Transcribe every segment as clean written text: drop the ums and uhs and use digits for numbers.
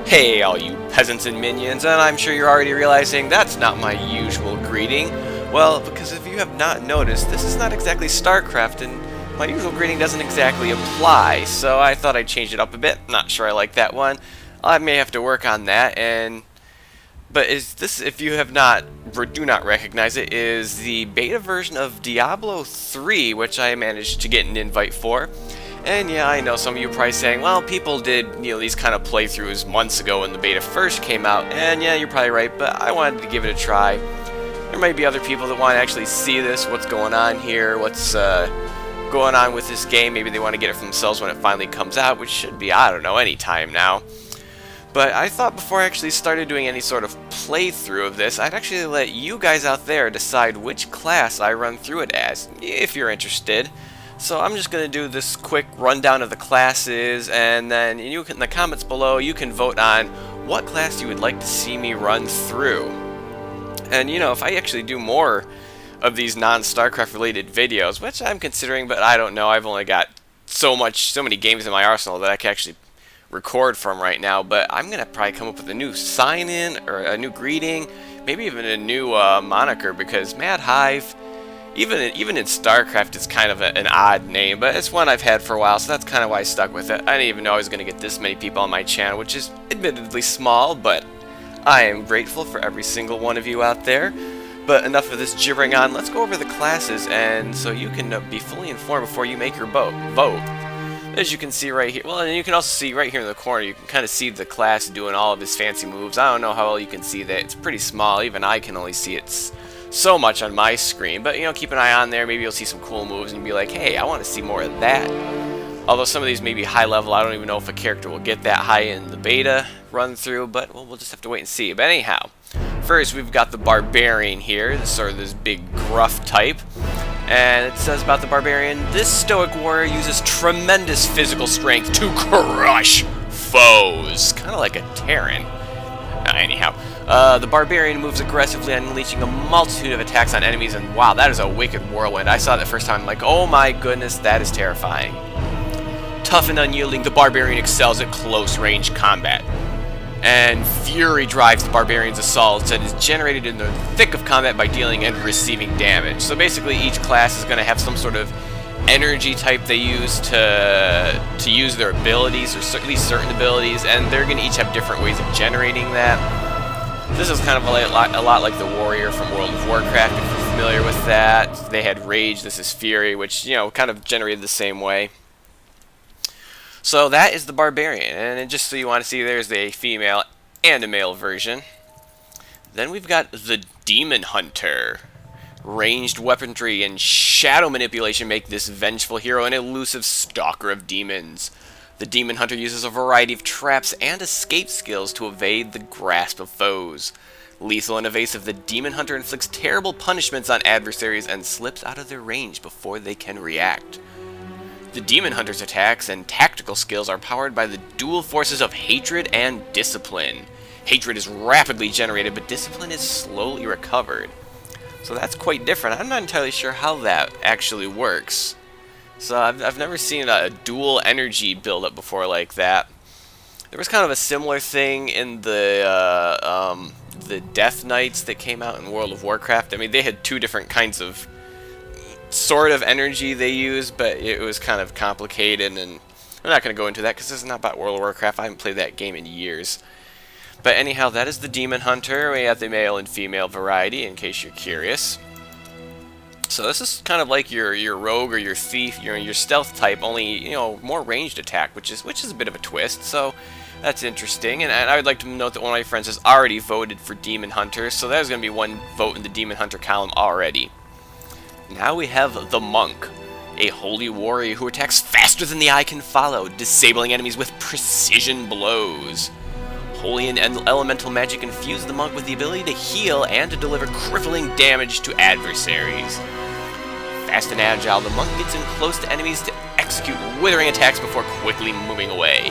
Hey all you peasants and minions, and I'm sure you're already realizing that's not my usual greeting. Well, because if you have not noticed, this is not exactly StarCraft, and my usual greeting doesn't exactly apply, so I thought I'd change it up a bit. Not sure I like that one. I may have to work on that, but is this, if you have not, or do not recognize it, is the beta version of Diablo 3, which I managed to get an invite for. And yeah, I know some of you are probably saying, well, people did, these kind of playthroughs months ago when the beta first came out, and yeah, you're probably right, but I wanted to give it a try. There might be other people that want to actually see this, what's going on here, what's going on with this game. Maybe they want to get it for themselves when it finally comes out, which should be, I don't know, any time now. But I thought before I actually started doing any sort of playthrough of this, I'd actually let you guys out there decide which class I run through it as, if you're interested. So I'm just going to do this quick rundown of the classes, and then in the comments below you can vote on what class you would like to see me run through. And if I actually do more of these non-StarCraft related videos, which I'm considering, but I don't know, I've only got so many games in my arsenal that I can actually record from right now, but I'm going to probably come up with a new sign-in, or a new greeting, maybe even a new moniker, because Mad Hive, even in StarCraft, it's kind of an odd name, but it's one I've had for a while, so that's kind of why I stuck with it. I didn't even know I was going to get this many people on my channel, which is admittedly small, but I am grateful for every single one of you out there. But enough of this gibbering on, let's go over the classes, and so you can be fully informed before you make your vote. As you can see right here, well, and you can also see right here in the corner, you can kind of see the class doing all of his fancy moves. I don't know how well you can see that. It's pretty small. Even I can only see it so much on my screen. But, keep an eye on there. Maybe you'll see some cool moves and you'll be like, hey, I want to see more of that. Although some of these may be high level. I don't even know if a character will get that high in the beta run through, but well, we'll just have to wait and see. But anyhow, first we've got the Barbarian here, this big gruff type. And it says about the Barbarian, this stoic warrior uses tremendous physical strength to crush foes. Kind of like a Terran. Anyhow, the Barbarian moves aggressively, unleashing a multitude of attacks on enemies, and wow, that is a wicked whirlwind. I saw that first time, like, oh my goodness, that is terrifying. Tough and unyielding, the Barbarian excels at close-range combat. And Fury drives the Barbarian's assaults and is generated in the thick of combat by dealing and receiving damage. So basically each class is going to have some sort of energy type they use to use their abilities, or at least certain abilities, and they're going to each have different ways of generating that. This is kind of a lot like the Warrior from World of Warcraft, if you're familiar with that. They had Rage, this is Fury, which, kind of generated the same way. So that is the Barbarian, and just so you want to see, there's a female and a male version. Then we've got the Demon Hunter. Ranged weaponry and shadow manipulation make this vengeful hero an elusive stalker of demons. The Demon Hunter uses a variety of traps and escape skills to evade the grasp of foes. Lethal and evasive, the Demon Hunter inflicts terrible punishments on adversaries and slips out of their range before they can react. The Demon Hunter's attacks and tactical skills are powered by the dual forces of hatred and discipline. Hatred is rapidly generated, but discipline is slowly recovered. So that's quite different. I'm not entirely sure how that actually works. So I've never seen a dual energy build-up before like that. There was kind of a similar thing in the Death Knights that came out in World of Warcraft. I mean, they had two different kinds of sort of energy they used, but it was kind of complicated, and I'm not going to go into that because this is not about World of Warcraft. I haven't played that game in years. But anyhow, that is the Demon Hunter. We have the male and female variety, in case you're curious. So this is kind of like your rogue or your thief, your stealth type, only more ranged attack, which is a bit of a twist. So that's interesting. And I would like to note that one of my friends has already voted for Demon Hunter, so there's going to be one vote in the Demon Hunter column already. Now we have the Monk, a holy warrior who attacks faster than the eye can follow, disabling enemies with precision blows. Holy and elemental magic infuse the Monk with the ability to heal and to deliver crippling damage to adversaries. Fast and agile, the Monk gets in close to enemies to execute withering attacks before quickly moving away.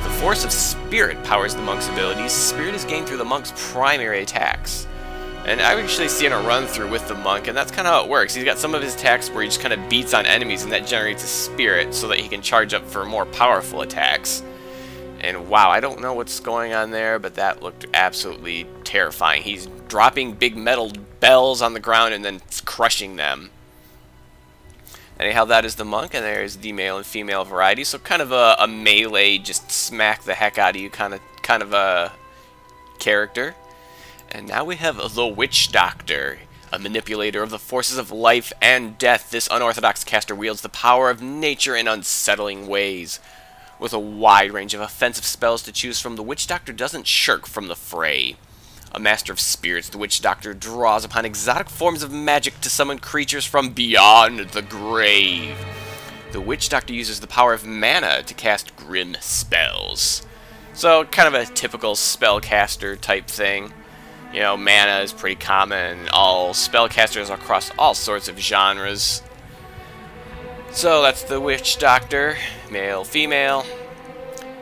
The force of Spirit powers the Monk's abilities. Spirit is gained through the Monk's primary attacks. And I've actually seen a run-through with the Monk, and that's kind of how it works. He's got some of his attacks where he just kind of beats on enemies, and that generates a spirit so that he can charge up for more powerful attacks. And wow, I don't know what's going on there, but that looked absolutely terrifying. He's dropping big metal bells on the ground and then crushing them. Anyhow, that is the monk, and there's the male and female variety. So kind of a melee, just smack the heck out of you kind of a character. And now we have the Witch Doctor, a manipulator of the forces of life and death. This unorthodox caster wields the power of nature in unsettling ways. With a wide range of offensive spells to choose from, the Witch Doctor doesn't shirk from the fray. A master of spirits, the Witch Doctor draws upon exotic forms of magic to summon creatures from beyond the grave. The Witch Doctor uses the power of mana to cast grim spells. So, kind of a typical spellcaster type thing. You know, mana is pretty common. All spellcasters across all sorts of genres. So that's the Witch Doctor, male, female.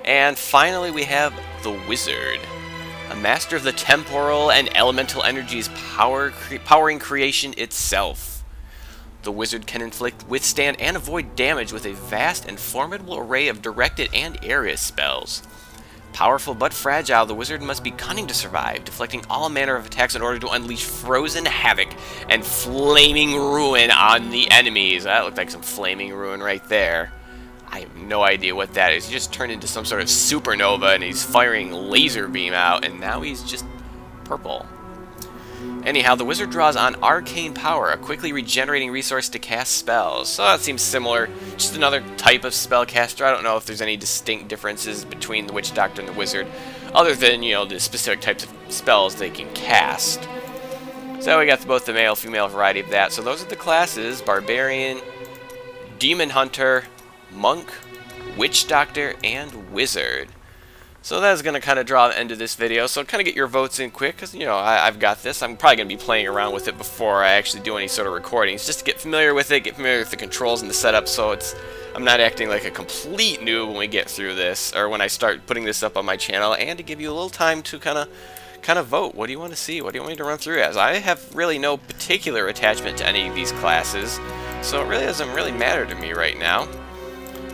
And finally we have the Wizard, a master of the temporal and elemental energies powering creation itself. The Wizard can inflict, withstand, and avoid damage with a vast and formidable array of directed and area spells. Powerful but fragile, the Wizard must be cunning to survive, deflecting all manner of attacks in order to unleash frozen havoc and flaming ruin on the enemies. That looked like some flaming ruin right there. I have no idea what that is. He just turned into some sort of supernova and he's firing laser beam out, and now he's just purple. Anyhow, the Wizard draws on Arcane Power, a quickly regenerating resource to cast spells. So that seems similar. Just another type of spellcaster. I don't know if there's any distinct differences between the Witch Doctor and the Wizard, other than, you know, the specific types of spells they can cast. So we got both the male-female variety of that. So those are the classes: Barbarian, Demon Hunter, Monk, Witch Doctor, and Wizard. So that's going to kind of draw the end of this video. So kind of get your votes in quick, because, you know, I've got this. I'm probably going to be playing around with it before I actually do any sort of recordings, just to get familiar with it, get familiar with the controls and the setup, so I'm not acting like a complete noob when we get through this, or when I start putting this up on my channel, and to give you a little time to kind of vote. What do you want to see? What do you want me to run through as? I have really no particular attachment to any of these classes, so it really doesn't really matter to me right now.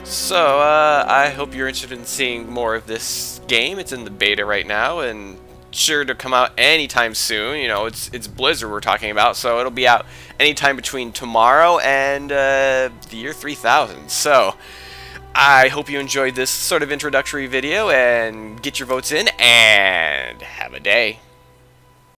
So, I hope you're interested in seeing more of this game. It's in the beta right now, and sure to come out anytime soon. You know, it's Blizzard we're talking about, so it'll be out anytime between tomorrow and the year 3000. So, I hope you enjoyed this sort of introductory video, and get your votes in, and have a day.